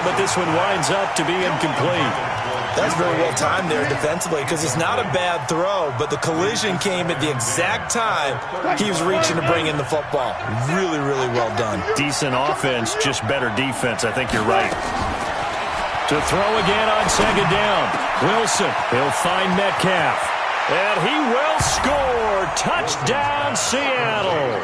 but this one winds up to be incomplete. That's very well timed there defensively because it's not a bad throw, but the collision came at the exact time he was reaching to bring in the football. Really, really well done. Decent offense, just better defense. I think you're right. To throw again on second down. Wilson, he'll find Metcalf. And he will score. Touchdown, Seattle.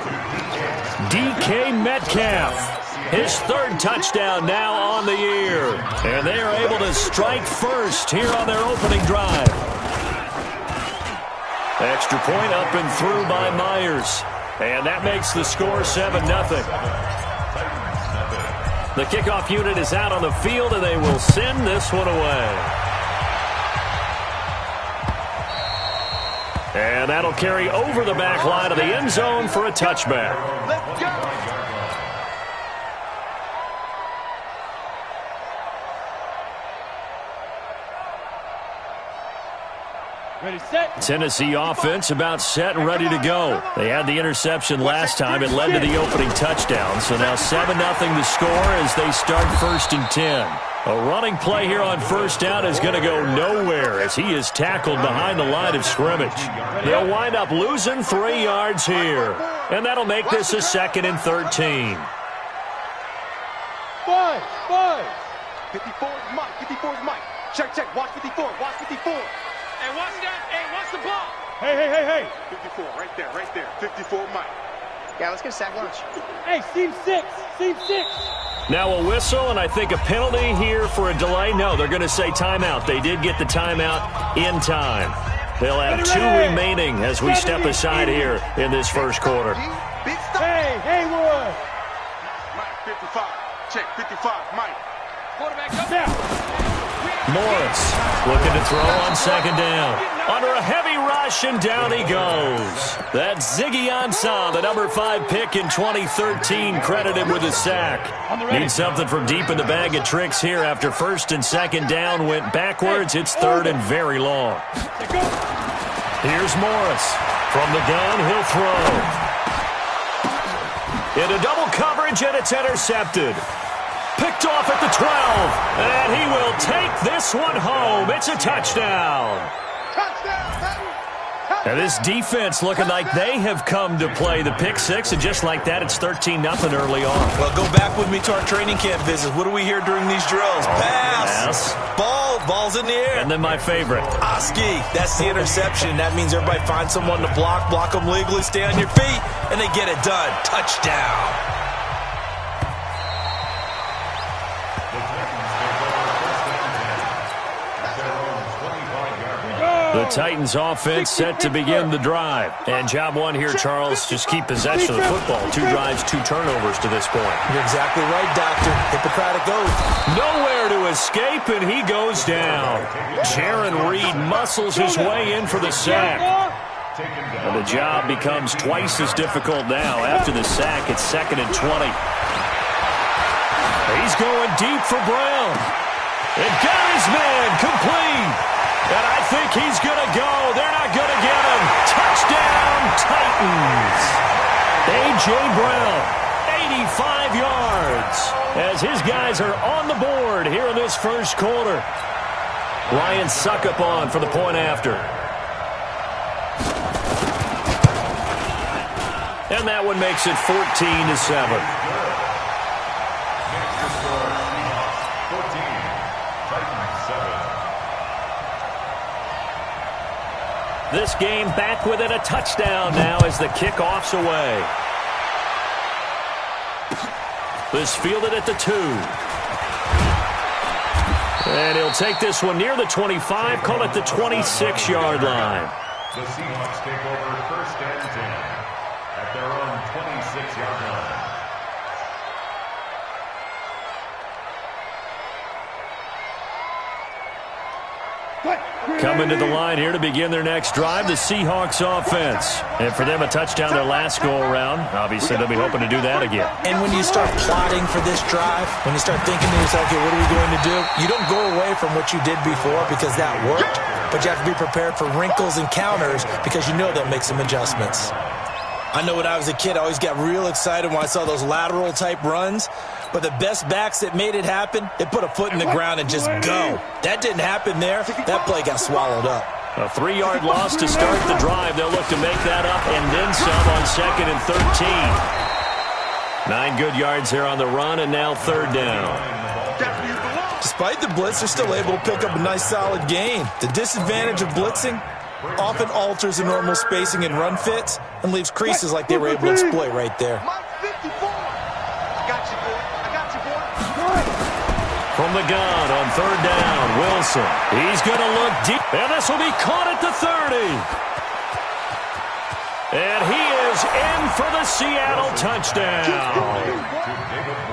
DK Metcalf. His third touchdown now on the year. And they are able to strike first here on their opening drive. Extra point up and through by Myers. And that makes the score 7-0. The kickoff unit is out on the field, and they will send this one away. And that'll carry over the back line of the end zone for a touchback. Let's go. Ready, set. Tennessee offense about set and ready to go. They had the interception last time. It led to the opening touchdown. So now 7-0 the score as they start 1st and 10. A running play here on first down is going to go nowhere as he is tackled behind the line of scrimmage. They'll wind up losing 3 yards here. And that'll make this a 2nd and 13. 5. 54 is Mike. 54 is Mike. Check. Watch 54. Watch 54. Hey, watch that. Hey, watch the ball. Hey. 54, right there. 54, Mike. Yeah, let's get a sack lunch. Hey, seam 6. Now a whistle, and I think a penalty here for a delay. No, they're going to say timeout. They did get the timeout in time. They'll have 2 remaining as we step aside here in this first quarter. Hey, Roy. Mike, 55. Check, 55, Mike. Quarterback, go down. Morris looking to throw on second down. Under a heavy rush, and down he goes. That's Ziggy Ansah, the number 5 pick in 2013, credited with a sack. Need something from deep in the bag of tricks here after 1st and 2nd down went backwards. It's 3rd and very long. Here's Morris. From the gun, he'll throw. Into double coverage, and it's intercepted. Picked off at the 12, and he will take this one home. It's a touchdown. And this defense looking like they have come to play the pick 6, and just like that, it's 13-0 early on. Well, go back with me to our training camp visits. What do we hear during these drills? Pass. Ball's in the air. And then my favorite. Oski, that's the interception. That means everybody finds someone to block them legally, stay on your feet, and they get it done. Touchdown. The Titans offense set to begin the drive. And job one here, Charles, just keep possession of the football. 2 drives, 2 turnovers to this point. You're exactly right, Doctor. Hippocratic oath. Nowhere to escape, and he goes down. Jaron Reed muscles his way in for the sack. And the job becomes twice as difficult now. After the sack, it's 2nd and 20. He's going deep for Brown. And got his man complete. And I think he's going to go. They're not going to get him. Touchdown, Titans. A.J. Brown, 85 yards. As his guys are on the board here in this first quarter. Ryan Suckup on for the point after. And that one makes it 14-7. This game back within a touchdown now as the kickoff's away. This fielded at the 2. And he'll take this one near the 25, call it the 26-yard line. The Seahawks take over 1st and 10 at their own 26-yard line. Coming to the line here to begin their next drive, the Seahawks offense. And for them, a touchdown their last go-around. Obviously, they'll be hoping to do that again. And when you start plotting for this drive, when you start thinking to yourself, okay, what are we going to do? You don't go away from what you did before because that worked, but you have to be prepared for wrinkles and counters because you know they'll make some adjustments. I know when I was a kid, I always got real excited when I saw those lateral-type runs. But the best backs that made it happen, they put a foot in the ground and just go. That didn't happen there. That play got swallowed up. A 3-yard loss to start the drive. They'll look to make that up and then some on 2nd and 13. 9 good yards there on the run, and now 3rd down. Despite the blitz, they're still able to pick up a nice solid gain. The disadvantage of blitzing often alters the normal spacing and run fits and leaves creases like they were able to exploit right there. From the gun on 3rd down, Wilson. He's going to look deep, and this will be caught at the 30. And he is in for the Seattle touchdown.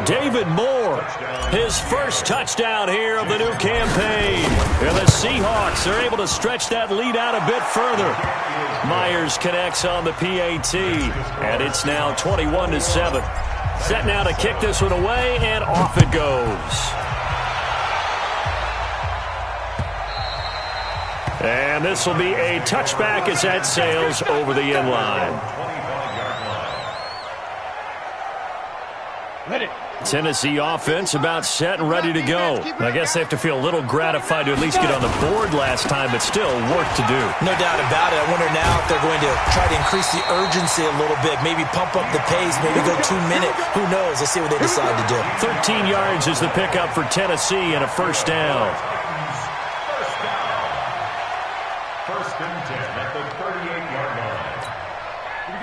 David Moore, his first touchdown here of the new campaign. And the Seahawks are able to stretch that lead out a bit further. Myers connects on the PAT, and it's now 21-7. Set now to kick this one away, and off it goes. And this will be a touchback as that sails over the end line. Tennessee offense about set and ready to go. I guess they have to feel a little gratified to at least get on the board last time, but still work to do. No doubt about it. I wonder now if they're going to try to increase the urgency a little bit, maybe pump up the pace, maybe go 2-minute. Who knows? Let's see what they decide to do. 13 yards is the pickup for Tennessee and a 1st down.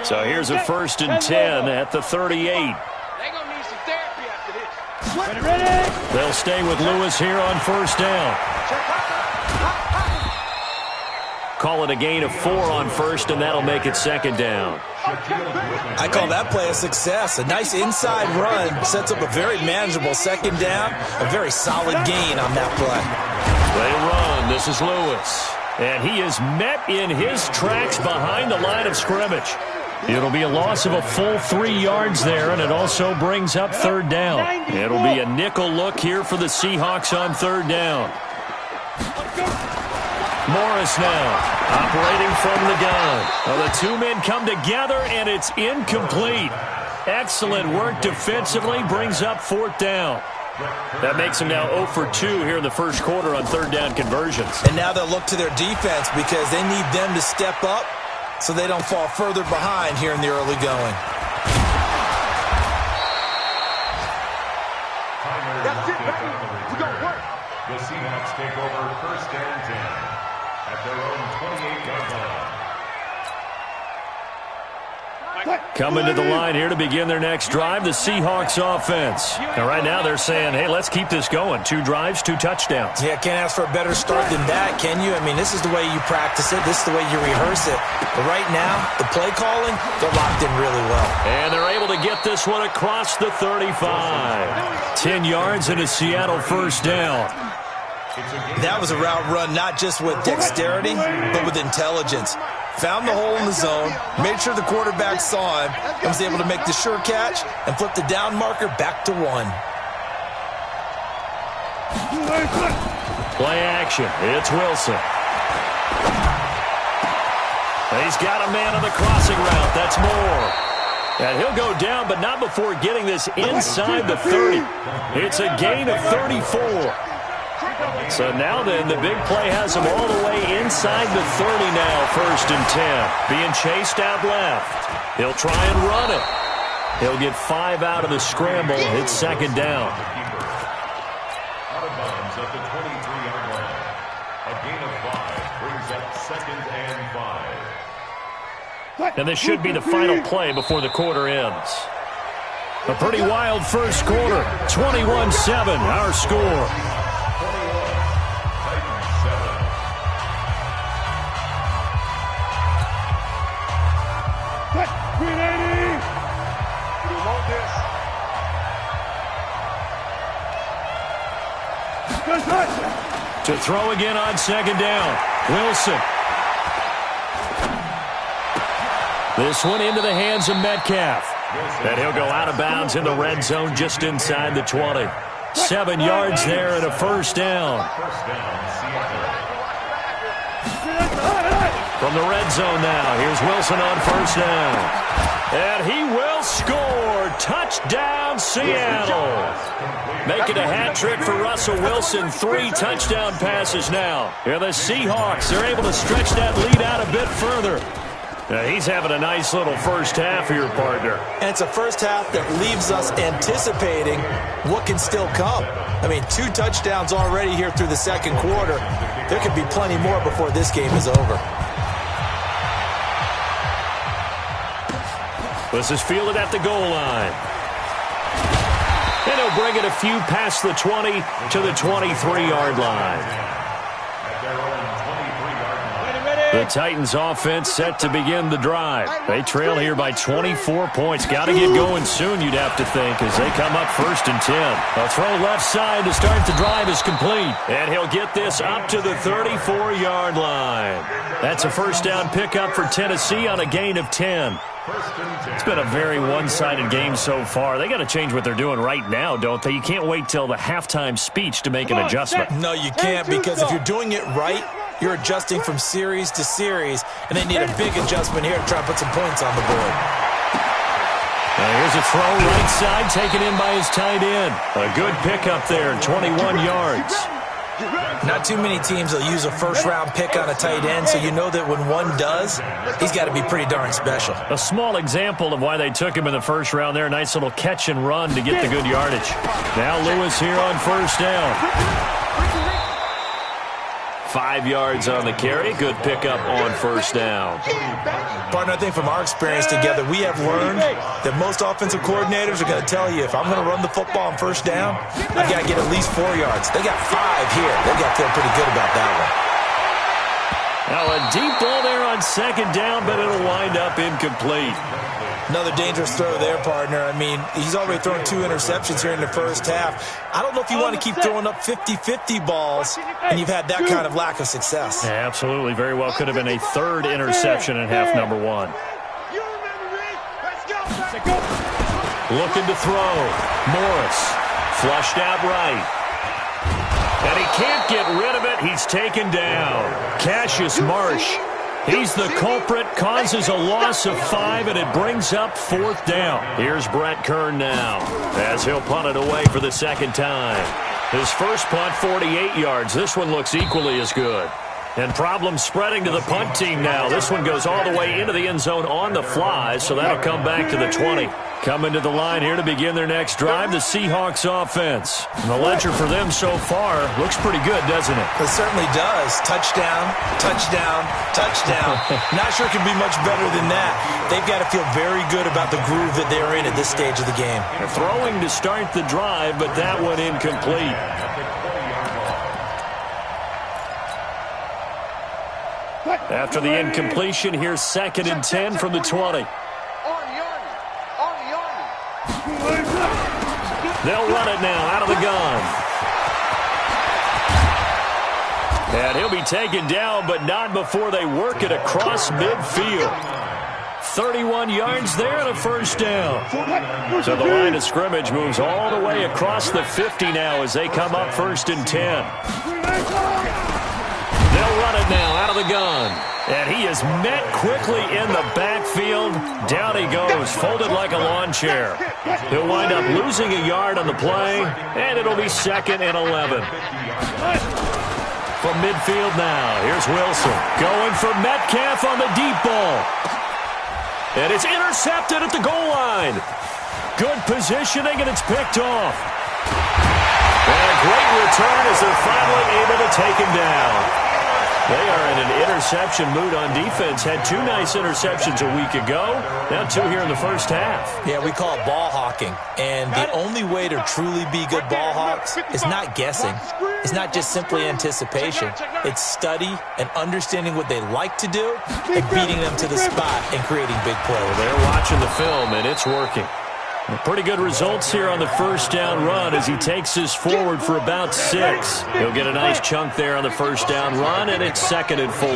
So here's a 1st and 10 at the 38. They're going to need some therapy after this. Ready? They'll stay with Lewis here on 1st down. Call it a gain of 4 on 1st, and that'll make it 2nd down. I call that play a success. A nice inside run sets up a very manageable 2nd down. A very solid gain on that play. They run. This is Lewis. And he is met in his tracks behind the line of scrimmage. It'll be a loss of a full 3 yards there, and it also brings up 3rd down. It'll be a nickel look here for the Seahawks on 3rd down. Morris now operating from the gun. Well, the 2 men come together, and it's incomplete. Excellent work defensively, brings up 4th down. That makes them now 0 for 2 here in the 1st quarter on 3rd down conversions. And now they'll look to their defense because they need them to step up so they don't fall further behind here in the early going. That's it, baby. We're going to work. The Seahawks take over 1st and 10 at their own 28-yard line. Coming to the line here to begin their next drive, the Seahawks offense. Now, right now they're saying, hey, let's keep this going. 2 drives, 2 touchdowns. Yeah, can't ask for a better start than that, can you? I mean, this is the way you practice it. This is the way you rehearse it. But right now, the play calling, they're locked in really well. And they're able to get this one across the 35. 10 yards and a Seattle 1st down. That was a route run not just with dexterity, but with intelligence. Found the hole in the zone, made sure the quarterback saw him, and was able to make the sure catch and flip the down marker back to 1. Play action. It's Wilson. He's got a man on the crossing route. That's Moore. And he'll go down, but not before getting this inside the 30. It's a gain of 34. So now then, the big play has him all the way inside the 30 now, 1st and 10. Being chased out left. He'll try and run it. He'll get 5 out of the scramble. It's 2nd down. Out of bounds at the 23-yard line. A gain of 5 brings up 2nd and 5. And this should be the final play before the quarter ends. A pretty wild 1st quarter. 21-7, our score. To throw again on 2nd down. Wilson. This one into the hands of Metcalf. And he'll go out of bounds in the red zone just inside the 20. 7 yards there and a 1st down. From the red zone now, here's Wilson on first down. And he will score. Touchdown, Seattle. Making a hat trick for Russell Wilson. 3 touchdown passes now. Here the Seahawks are able to stretch that lead out a bit further. He's having a nice little first half here, partner. And it's a first half that leaves us anticipating what can still come. I mean, 2 touchdowns already here through the second quarter. There could be plenty more before this game is over. This is fielded at the goal line. And he'll bring it a few past the 20 to the 23-yard line. The Titans offense set to begin the drive. They trail here by 24 points. Got to get going soon, you'd have to think, as they come up 1st and 10. A throw left side to start the drive is complete. And he'll get this up to the 34-yard line. That's a first down pickup for Tennessee on a gain of 10. It's been a very one-sided game so far. They got to change what they're doing right now, don't they? You can't wait till the halftime speech to make an adjustment. No, you can't, because if you're doing it right, you're adjusting from series to series, and they need a big adjustment here to try to put some points on the board. Now here's a throw right side, taken in by his tight end. A good pickup there, 21 yards. Not too many teams will use a first-round pick on a tight end, so you know that when one does, he's got to be pretty darn special. A small example of why they took him in the first round there. Nice little catch and run to get the good yardage. Now Lewis here on first down. 5 yards on the carry. Good pickup on first down. Partner, I think from our experience together, we have learned that most offensive coordinators are going to tell you, if I'm going to run the football on first down, I've got to get at least 4 yards. They got 5 here. They've got to feel pretty good about that one. Now a deep ball there on second down, but it'll wind up incomplete. Another dangerous throw there, partner. I mean, he's already thrown 2 interceptions here in the first half. I don't know if you want to keep throwing up 50-50 balls, and you've had that kind of lack of success. Yeah, absolutely. Very well could have been a 3rd interception in half number 1. Looking to throw. Morris. Flushed out right. And he can't get rid of it. He's taken down. Cassius Marsh. He's the culprit, causes a loss of 5, and it brings up 4th down. Here's Brett Kern now, as he'll punt it away for the second time. His first punt, 48 yards. This one looks equally as good. And problems spreading to the punt team now. This one goes all the way into the end zone on the fly, so that'll come back to the 20. Coming to the line here to begin their next drive, the Seahawks offense. And the ledger for them so far looks pretty good, doesn't it? It certainly does. Touchdown, touchdown, touchdown. Not sure it can be much better than that. They've got to feel very good about the groove that they're in at this stage of the game. They're throwing to start the drive, but that one incomplete. After the incompletion, here's 2nd and 10 from the 20. They'll run it now out of the gun. And he'll be taken down, but not before they work it across midfield. 31 yards there and a first down. So the line of scrimmage moves all the way across the 50 now as they come up 1st and 10. They'll run it now out of the gun. And he is met quickly in the backfield. Down he goes, folded like a lawn chair. He'll wind up losing a yard on the play, and it'll be 2nd and 11. From midfield now, here's Wilson. Going for Metcalf on the deep ball. And it's intercepted at the goal line. Good positioning, and it's picked off. And a great return as they're finally able to take him down. They are in an interception mood on defense. Had 2 nice interceptions a week ago. Now 2 here in the first half. Yeah, we call it ball hawking. And the only way to truly be good ball hawks is not guessing. It's not just simply anticipation. It's study and understanding what they like to do and beating them to the spot and creating big plays. Well, they're watching the film, and it's working. Pretty good results here on the first down run as he takes this forward for about 6. He'll get a nice chunk there on the first down run, and it's 2nd and 4.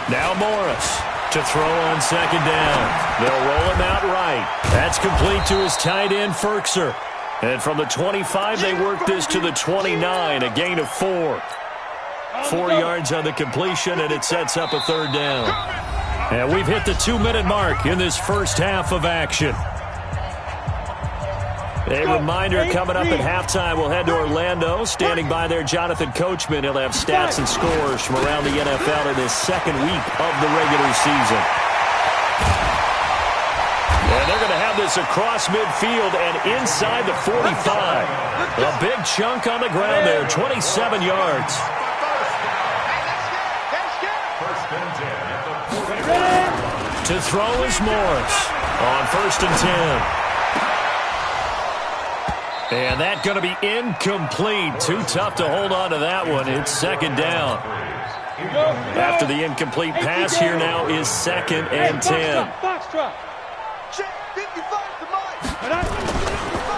Now Morris to throw on 2nd down. They'll roll him out right. That's complete to his tight end, Ferkser. And from the 25, they work this to the 29, a gain of 4. 4 yards on the completion, and it sets up a third down. And we've hit the 2-minute mark in this first half of action. A reminder, coming up at halftime, we'll head to Orlando. Standing by there, Jonathan Coachman. He'll have stats and scores from around the NFL in his second week of the regular season. And they're going to have this across midfield and inside the 45. A big chunk on the ground there, 27 yards. To throw is Morris on 1st and 10. And that's going to be incomplete. Too tough to hold on to that one. It's 2nd down. After the incomplete pass, here now is 2nd and 10.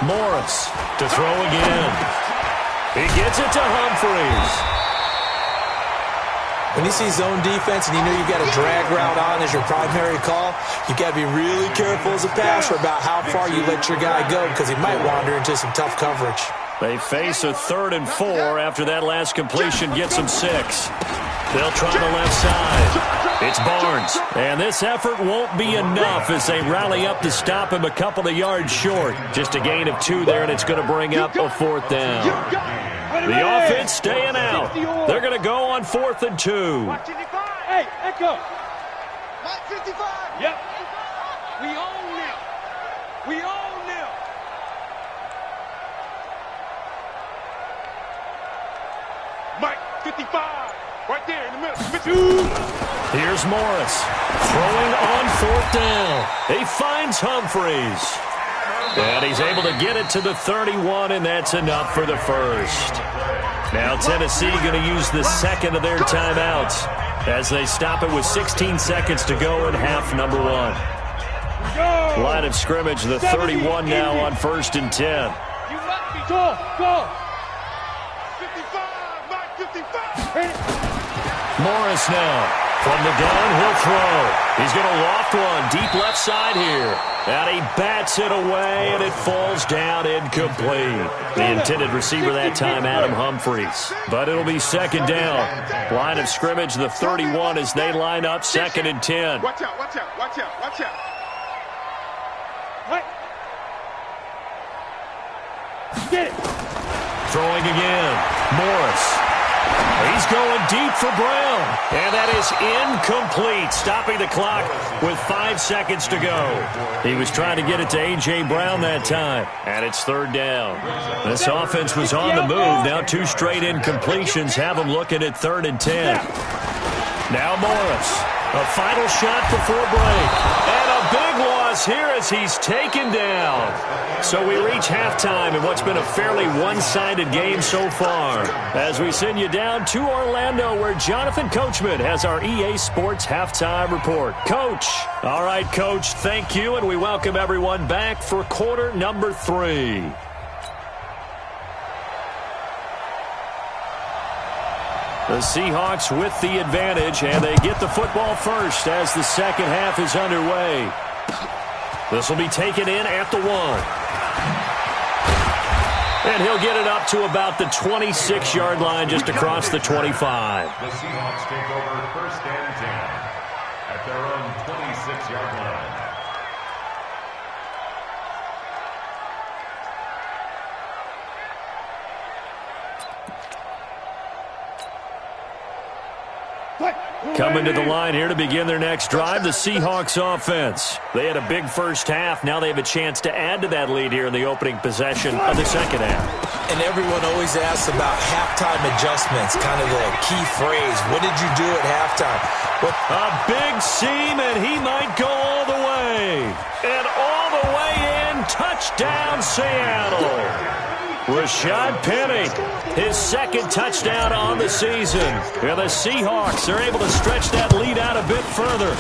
Morris to throw again. He gets it to Humphries. When you see zone defense and you know you've got a drag route on as your primary call, you've got to be really careful as a passer about how far you let your guy go because he might wander into some tough coverage. They face a 3rd and 4 after that last completion gets them 6. They'll try the left side. It's Barnes. And this effort won't be enough as they rally up to stop him a couple of yards short. Just a gain of 2 there, and it's going to bring up a 4th down. The offense staying out. They're going to go on 4th and 2. Hey, Echo. 55. Yep. We own them. We own them. Mike, 55. Right there in the middle. Here's Morris. Throwing on 4th down. He finds Humphries. And he's able to get it to the 31, and that's enough for the first. Now Tennessee going to use the 2nd of their timeouts as they stop it with 16 seconds to go in half number 1. Line of scrimmage, the 31 now on 1st and 10. You let me go. 55, Mike, 55. Morris now. From the gun, he'll throw. He's going to loft one deep left side here. And he bats it away, and it falls down incomplete. The intended receiver that time, Adam Humphries. But it'll be 2nd down. Line of scrimmage, the 31 as they line up 2nd and 10. Watch out. Get it. Throwing again. Morris. He's going deep for Brown. And that is incomplete, stopping the clock with 5 seconds to go. He was trying to get it to A.J. Brown that time. And it's 3rd down. This offense was on the move. Now 2 straight incompletions have them looking at 3rd and 10. Now Morris. A final shot before break. And a big loss here as he's taken down. So we reach halftime in what's been a fairly one-sided game so far. As we send you down to Orlando where Jonathan Coachman has our EA Sports halftime report. Coach. All right, Coach, thank you, and we welcome everyone back for quarter number 3. The Seahawks with the advantage, and they get the football first as the second half is underway. This will be taken in at the 1. And he'll get it up to about the 26-yard line just across the 25. The Seahawks take over 1st and 10 at their own 26-yard line. Coming to the line here to begin their next drive, the Seahawks offense. They had a big first half. Now they have a chance to add to that lead here in the opening possession of the second half. And everyone always asks about halftime adjustments, kind of the key phrase. What did you do at halftime? A big seam, and he might go all the way. And all the way in, touchdown Seattle. Rashad Penny, his 2nd touchdown on the season. And the Seahawks are able to stretch that lead out a bit further.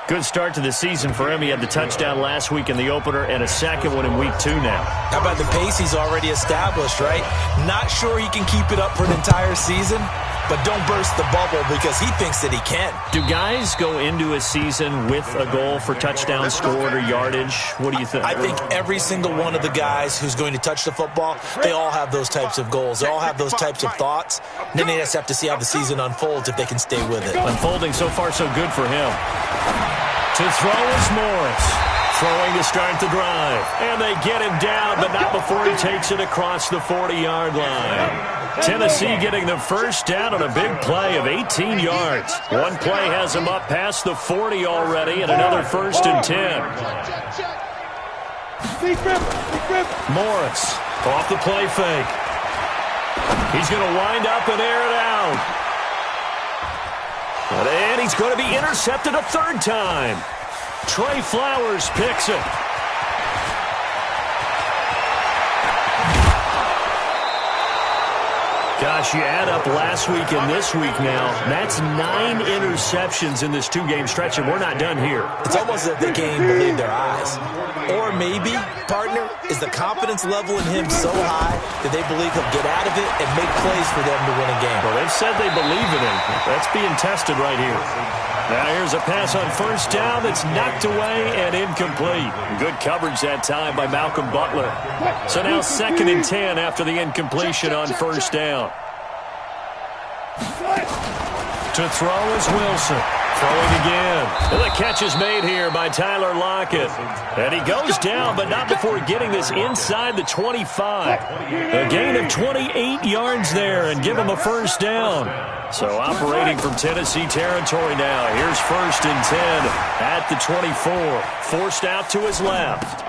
Good start to the season for him. He had the touchdown last week in the opener and a second one in week 2 now. How about the pace he's already established, right? Not sure he can keep it up for an entire season, but don't burst the bubble because he thinks that he can. Do guys go into a season with a goal for touchdown scored or yardage? What do you think? I think every single one of the guys who's going to touch the football, they all have those types of goals. They all have those types of thoughts. And then they just have to see how the season unfolds if they can stay with it. Unfolding so far so good for him. To throw is Morris. Throwing to start the drive. And they get him down, but not before he takes it across the 40-yard line. Tennessee getting the first down on a big play of 18 yards. One play has him up past the 40 already, and another 1st and 10. Morris off the play fake. He's going to wind up and air it out. And he's going to be intercepted a 3rd time. Trey Flowers picks it. Gosh, you add up last week and this week now. That's 9 interceptions in this 2-game stretch, and we're not done here. It's almost as if they can't even believe their eyes. Or maybe, partner, is the confidence level in him so high that they believe he'll get out of it and make plays for them to win a game. Well, they've said they believe in him. That's being tested right here. Now here's a pass on 1st down that's knocked away and incomplete. Good coverage that time by Malcolm Butler. So now 2nd and 10 after the incompletion on 1st down. To throw is Wilson. Throwing again. And the catch is made here by Tyler Lockett. And he goes down, but not before getting this inside the 25. A gain of 28 yards there and give him a 1st down. So operating from Tennessee territory now. Here's 1st and 10 at the 24. Forced out to his left.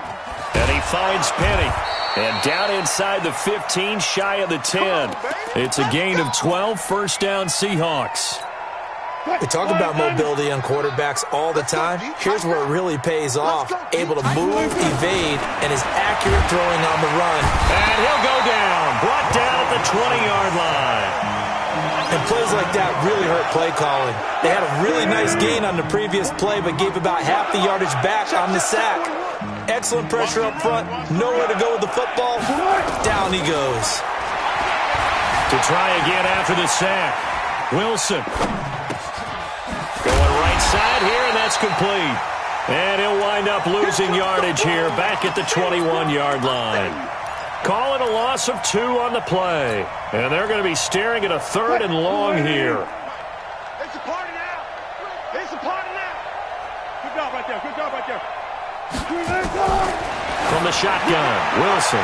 And he finds Penny. And down inside the 15, shy of the 10. It's a gain of 12, 1st down Seahawks. We talk about mobility on quarterbacks all the time. Here's where it really pays off. Able to move, evade, and is accurate throwing on the run. And he'll go down. Brought down at the 20-yard line. And plays like that really hurt play calling. They had a really nice gain on the previous play, but gave about half the yardage back on the sack. Excellent pressure up front. Nowhere to go with the football. Down he goes. To try again after the sack. Wilson. Going right side here, and that's complete. And he'll wind up losing yardage here back at the 21-yard line. Call it a loss of 2 on the play. And they're going to be staring at a 3rd and long here. It's a party now. It's a party now. Good job right there. Good job right there. From the shotgun, Wilson.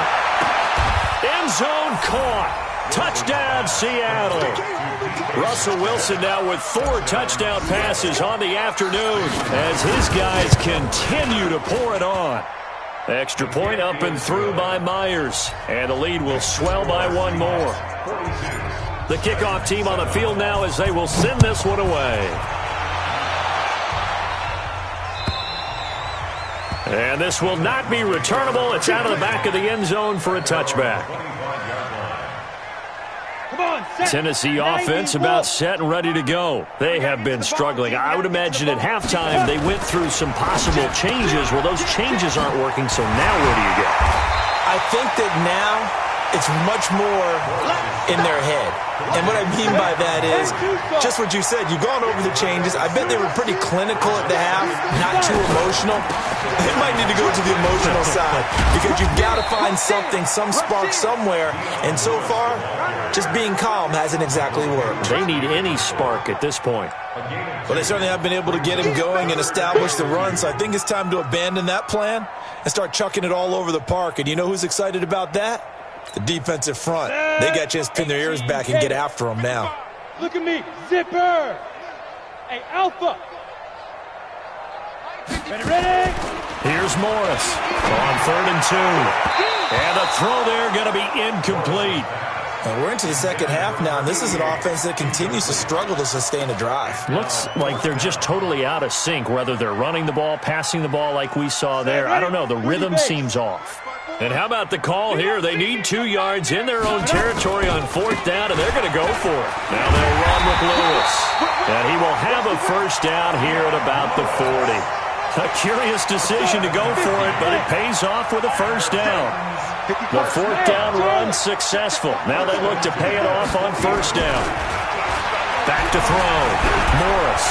End zone caught. Touchdown, Seattle. Russell Wilson now with 4 touchdown passes on the afternoon as his guys continue to pour it on. Extra point up and through by Myers. And the lead will swell by 1 more. The kickoff team on the field now as they will send this one away. And this will not be returnable. It's out of the back of the end zone for a touchback. Tennessee offense about set and ready to go. They have been struggling. I would imagine at halftime they went through some possible changes. Well, those changes aren't working, so now where do you go? I think that now it's much more in their head. And what I mean by that is just what you said. You've gone over the changes. I bet they were pretty clinical at the half, not too emotional. They might need to go to the emotional side because you've got to find something, some spark somewhere. And so far, just being calm hasn't exactly worked. They need any spark at this point. Well, they certainly have been able to get him going and establish the run, so I think it's time to abandon that plan and start chucking it all over the park. And you know who's excited about that? The defensive front. They got a chance to pin their ears back and get after him now. Look at me. Zipper. Hey, Alpha. Ready? Here's Morris on 3rd and 2. And the throw there going to be incomplete. And we're into the second half now, and this is an offense that continues to struggle to sustain a drive. Looks like they're just totally out of sync, whether they're running the ball, passing the ball like we saw there. I don't know. The rhythm seems off. And how about the call here? They need 2 yards in their own territory on 4th down, and they're going to go for it. Now they'll run with Lewis. And he will have a 1st down here at about the 40. A curious decision to go for it, but it pays off with a 1st down. The 4th down run successful. Now they look to pay it off on 1st down. Back to throw. Morris.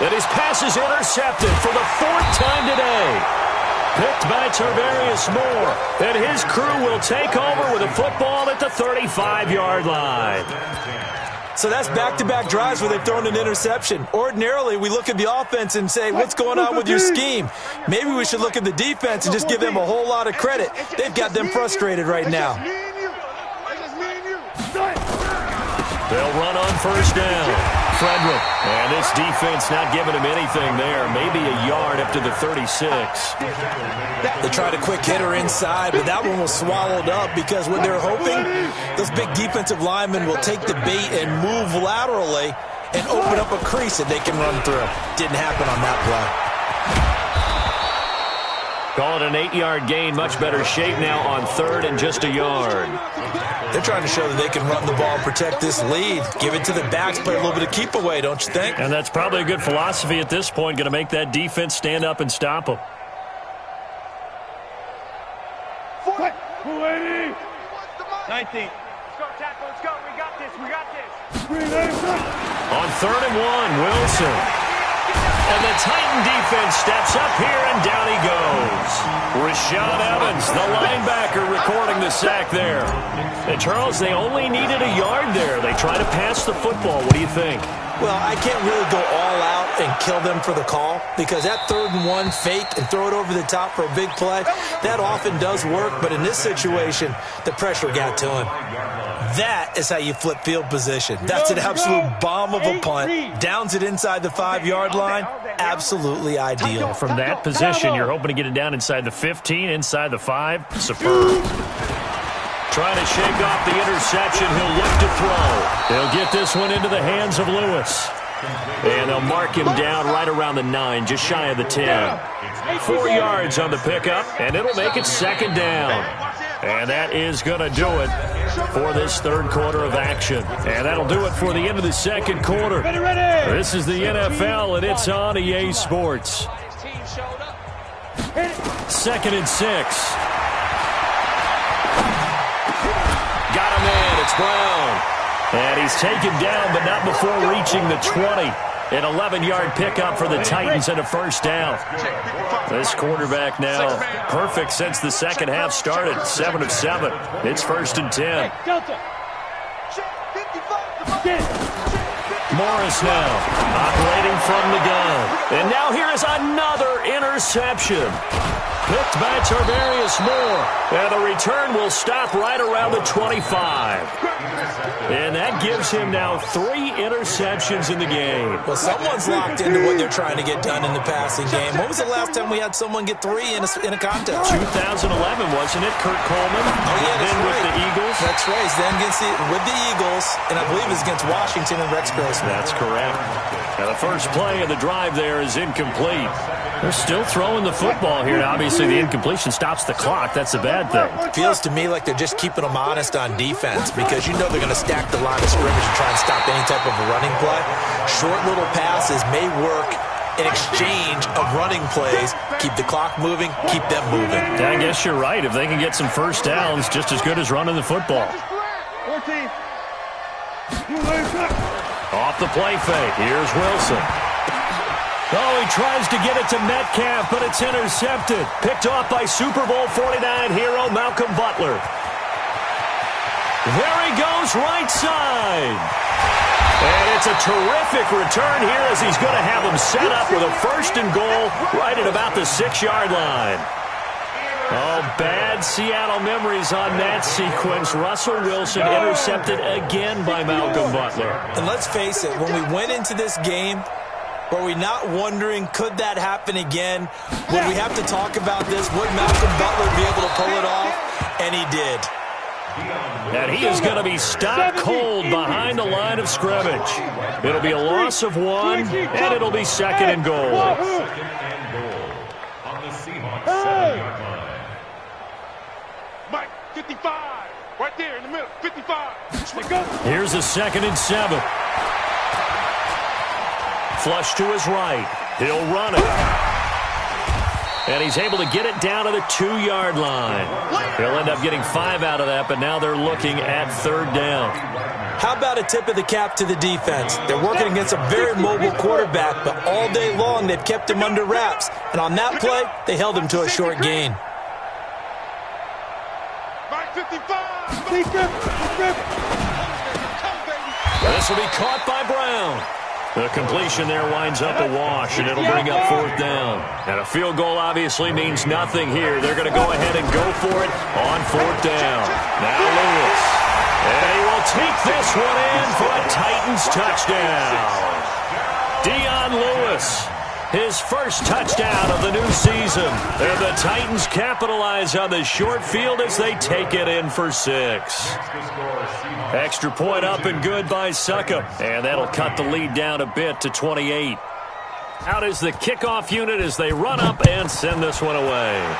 And his pass is intercepted for the 4th time today. Picked by Tarvarius Moore. And his crew will take over with a football at the 35-yard line. So that's back-to-back drives where they've thrown an interception. Ordinarily, we look at the offense and say, what's going on with your scheme? Maybe we should look at the defense and just give them a whole lot of credit. They've got them frustrated right now. They'll run on first down. Frederick. And this defense not giving him anything there. Maybe a yard up to the 36. They tried a quick hitter inside, but that one was swallowed up because what they're hoping, those big defensive linemen will take the bait and move laterally and open up a crease that they can run through. Didn't happen on that play. Call it an 8-yard gain. Much better shape now on 3rd and just a yard. They're trying to show that they can run the ball and protect this lead. Give it to the backs, play a little bit of keep away, don't you think? And that's probably a good philosophy at this point. Going to make that defense stand up and stop them. 280. 19. Let's go, tackle. Let's go. We got this. We got this. On 3rd and 1, Wilson. And the Titan defense steps up here, and down he goes. Rashaan Evans, the linebacker, recording the sack there. And, Charles, they only needed a yard there. They try to pass the football. What do you think? Well, I can't really go all out and kill them for the call because that 3rd and 1 fake and throw it over the top for a big play, that often does work. But in this situation, the pressure got to him. That is how you flip field position. That's an absolute bomb of a punt. Downs it inside the 5-yard line. Absolutely ideal. From that position, you're hoping to get it down inside the 15, inside the 5. Superb. Trying to shake off the interception. He'll look to throw. He'll get this one into the hands of Lewis. And they'll mark him down right around the 9, just shy of the 10. 4 yards on the pickup, and it'll make it 2nd down. And that is going to do it for this 3rd quarter of action. And that'll do it for the end of the 2nd quarter. This is the NFL, and it's on EA Sports. 2nd and 6. Got him in. It's Brown. And he's taken down, but not before reaching the 20. An 11-yard pickup for the Titans and a 1st down. This quarterback now perfect since the 2nd half started. 7 of 7. It's 1st and 10. Morris now operating from the gun. And now here is another interception. Picked by Tarvarius Moore. And the return will stop right around the 25. And that gives him now 3 interceptions in the game. Well, someone's locked into what they're trying to get done in the passing game. When was the last time we had someone get 3 in a contest? 2011, wasn't it? Kurt Coleman. Oh, yeah, that's then right. with the Eagles. That's right. Then with the Eagles, and I believe it's against Washington and Rex Grossman. That's correct. Now the first play of the drive there is incomplete. They're still throwing the football here. Obviously, the incompletion stops the clock. That's a bad thing. Feels to me like they're just keeping them honest on defense because you know they're going to stack the line of scrimmage and try and stop any type of a running play. Short little passes may work in exchange of running plays. Keep the clock moving, keep them moving. Yeah, I guess you're right. If they can get some first downs, just as good as running the football. 14. Off the play fake. Here's Wilson. Oh, he tries to get it to Metcalf, but it's intercepted. Picked off by Super Bowl 49 hero Malcolm Butler. There he goes, right side. And it's a terrific return here as he's going to have him set up with a 1st and goal right at about the 6-yard line. Oh, bad Seattle memories on that sequence. Russell Wilson intercepted again by Malcolm Butler. And let's face it, when we went into this game, were we not wondering, could that happen again? Would we have to talk about this? Would Malcolm Butler be able to pull it off? And he did. And he is going to be stopped cold behind the line of scrimmage. It'll be a loss of 1, and it'll be 2nd and goal. 2nd and goal on the Seahawks 7-yard line. Mike, 55. Right there in the middle. 55. Here's a 2nd and 7. Flush to his right. He'll run it. And he's able to get it down to the 2-yard line. He'll end up getting 5 out of that, but now they're looking at 3rd down. How about a tip of the cap to the defense? They're working against a very mobile quarterback, but all day long they've kept him under wraps. And on that play, they held him to a short gain. This will be caught by Brown. The completion there winds up a wash, and it'll bring up 4th down. And a field goal obviously means nothing here. They're going to go ahead and go for it on 4th down. Now Lewis. And he will take this one in for a Titans touchdown. Dion Lewis, his first touchdown of the new season. And the Titans capitalize on the short field as they take it in for 6. Extra point up and good by Suckup. And that'll cut the lead down a bit to 28. Out is the kickoff unit as they run up and send this one away.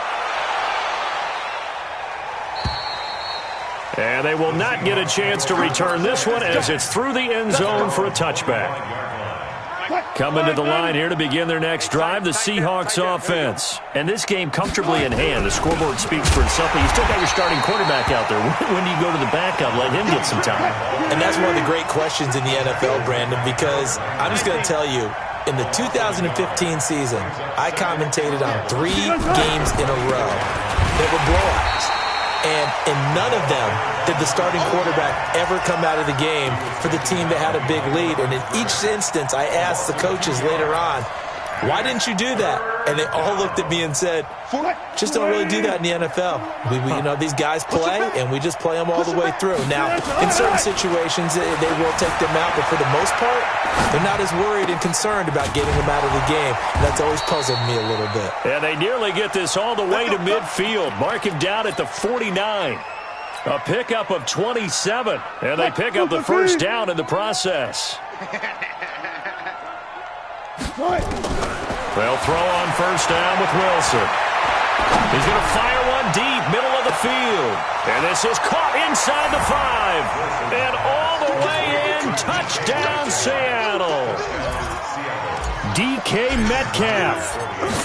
And they will not get a chance to return this one as it's through the end zone for a touchback. Coming to the line here to begin their next drive, the Seahawks offense. And this game comfortably in hand. The scoreboard speaks for itself, but you still got your starting quarterback out there. When do you go to the backup? Let him get some time. And that's one of the great questions in the NFL, Brandon, because I'm just going to tell you, in the 2015 season, I commentated on 3 games in a row that were blowouts. And in none of them did the starting quarterback ever come out of the game for the team that had a big lead. And in each instance, I asked the coaches later on, why didn't you do that? And they all looked at me and said, just don't really do that in the NFL. These guys play, and we just play them all the way through. Now, in certain situations, they will take them out, but for the most part, they're not as worried and concerned about getting them out of the game. And that's always puzzled me a little bit. And they nearly get this all the way to midfield. Mark him down at the 49. A pickup of 27, and they pick up the first down in the process. They'll throw on first down with Wilson. He's going to fire one deep, middle of the field. And this is caught inside the 5. And all the way in, touchdown Seattle. DK Metcalf,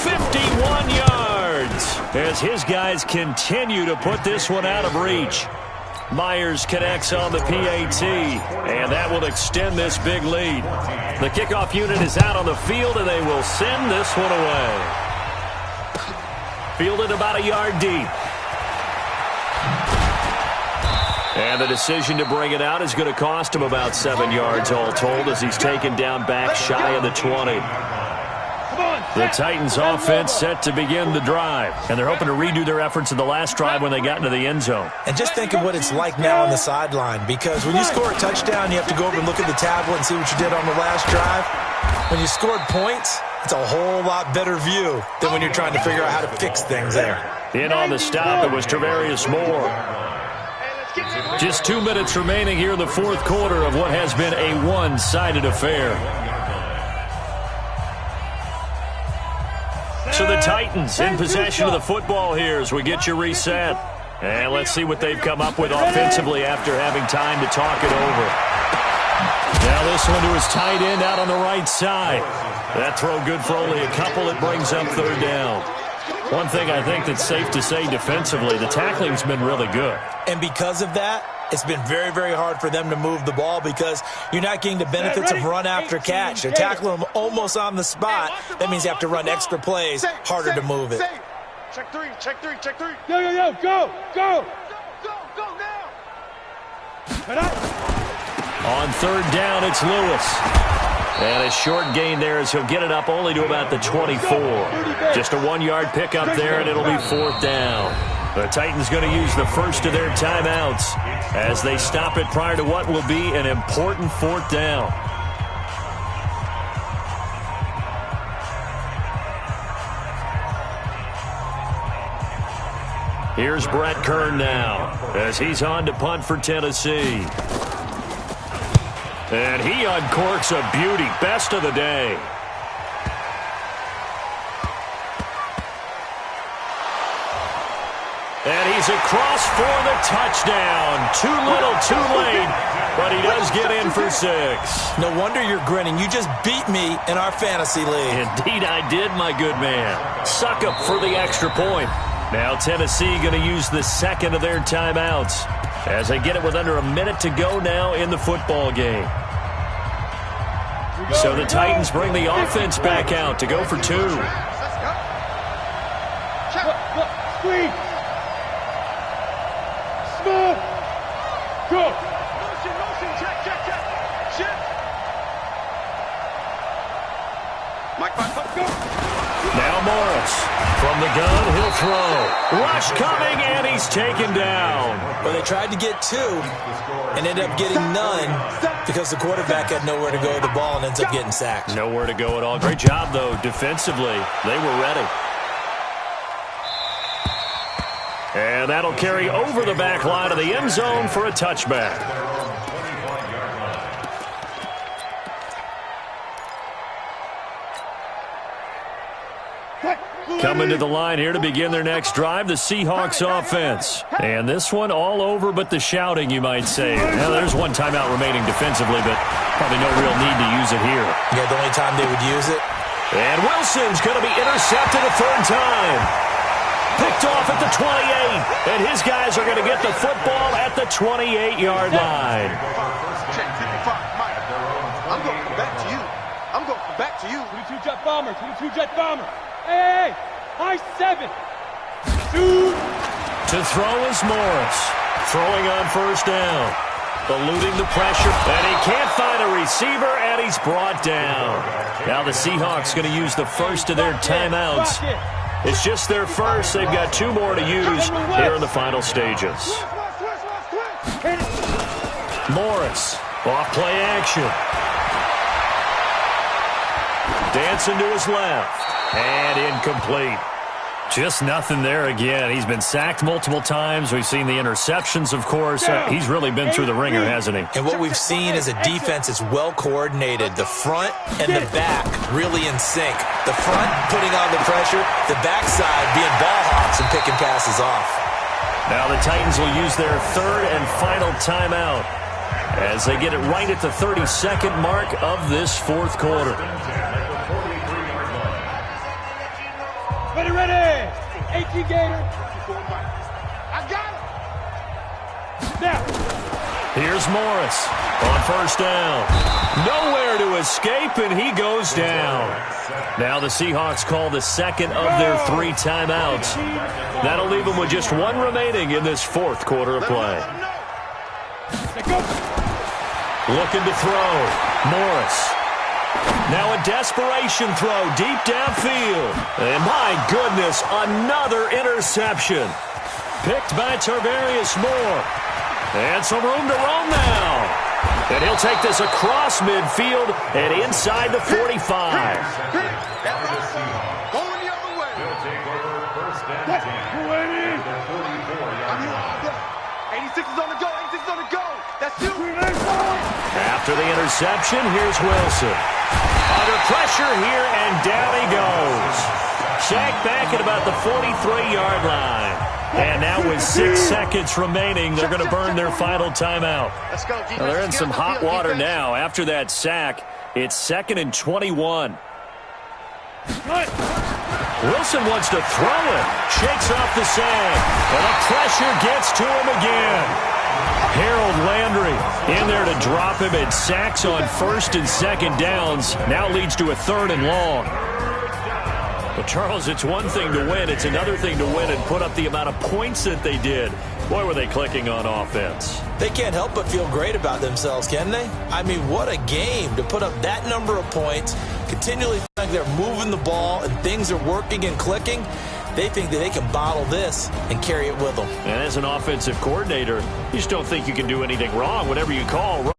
51 yards. As his guys continue to put this one out of reach. Myers connects on the PAT, and that will extend this big lead. The kickoff unit is out on the field, and they will send this one away. Fielded about a yard deep. And the decision to bring it out is going to cost him about 7 yards all told as he's taken down back shy of the 20. The Titans offense set to begin the drive, and they're hoping to redo their efforts in the last drive when they got into the end zone. And just think of what it's like now on the sideline, because when you score a touchdown, you have to go over and look at the tablet and see what you did on the last drive. When you scored points, it's a whole lot better view than when you're trying to figure out how to fix things there. In on the stop, it was Travarius Moore. Just 2 minutes remaining here in the fourth quarter of what has been a one-sided affair. So the Titans in possession of the football here as we get you reset. And let's see what they've come up with offensively after having time to talk it over. Now this one to his tight end out on the right side. That throw good for only a couple. It brings up third down. One thing I think that's safe to say defensively, the tackling's been really good. And because of that, it's been very, very hard for them to move the ball because you're not getting the benefits of run after catch. They're tackling them almost on the spot. That means you have to run extra plays, harder to move it. Check three, check three, check three. Yo, go, go. Go now. On third down, it's Lewis. And a short gain there as he'll get it up only to about the 24. Just a 1-yard pickup there, and it'll be fourth down. The Titans going to use the first of their timeouts as they stop it prior to what will be an important fourth down. Here's Brett Kern now as he's on to punt for Tennessee. And he uncorks a beauty. Best of the day. And he's across for the touchdown. Too little, too late, but he does get in for 6. No wonder you're grinning. You just beat me in our fantasy league. Indeed I did, my good man. Suck up for the extra point. Now Tennessee going to use the second of their timeouts. as they get it with under a minute to go now in the football game. So the Titans bring the offense back out to go for 2. Screen. Smooth. Go. Motion, check. Shift. Mike, go. Now Morris. From the gun, he'll throw. Rush coming, and he's taken down. Well, they tried to get 2 and ended up getting none because the quarterback had nowhere to go with the ball and ends up getting sacked. Nowhere to go at all. Great job, though, defensively. They were ready. And that'll carry over the back line of the end zone for a touchback. Coming to the line here to begin their next drive, the Seahawks offense. And this one all over but the shouting, you might say. Now, there's one timeout remaining defensively, but probably no real need to use it here. Yeah, the only time they would use it. And Wilson's going to be intercepted a 3rd time. Picked off at the 28, and his guys are going to get the football at the 28-yard line. Check 55, Mike. I'm going to come back to you. I'm going to come back to you. 22 jet bomber, 22 jet bomber. Hey, high 7. Shoot. To throw is Morris. Throwing on 1st down. Eluding the pressure, and he can't find a receiver, and he's brought down. Now the Seahawks going to use the first of their timeouts. It's just their first. They've got 2 more to use here in the final stages. Morris, off play action. Dancing to his left. And incomplete. Just nothing there again. He's been sacked multiple times. We've seen the interceptions, of course. He's really been through the ringer, hasn't he? And what we've seen is a defense that's well coordinated. The front and the back really in sync. The front putting on the pressure, the backside being ball hawks and picking passes off. Now the Titans will use their 3rd and final timeout as they get it right at the 32nd mark of this 4th quarter. Ready. 18 Gator. I got it. Now. Here's Morris on 1st down. Nowhere to escape, and he goes down. Now the Seahawks call the 2nd of their 3 timeouts. That'll leave them with just 1 remaining in this 4th quarter of play. Looking to throw. Morris. Now a desperation throw deep downfield. And my goodness, another interception. Picked by Tarvarius Moore. And some room to roam now. And he'll take this across midfield and inside the 45. Going the other way. They'll take over 1st and 10. 86 is on the go. 86 is on the go. That's 2. After the interception, here's Wilson. Under pressure here, and down he goes. Sacked back at about the 43-yard line. And now with 6 seconds remaining, they're going to burn their final timeout. Let's go, defense. Now they're in some hot water now. After that sack, it's 2nd and 21. Wilson wants to throw it. Shakes off the sand. And the pressure gets to him again. Harold Landry in there to drop him, and sacks on 1st and 2nd downs. Now leads to a 3rd and long. But Charles, it's one thing to win. It's another thing to win and put up the amount of points that they did. Boy, were they clicking on offense. They can't help but feel great about themselves, can they? I mean, what a game to put up that number of points, continually feel like they're moving the ball and things are working and clicking. They think that they can bottle this and carry it with them. And as an offensive coordinator, you just don't think you can do anything wrong. Whatever you call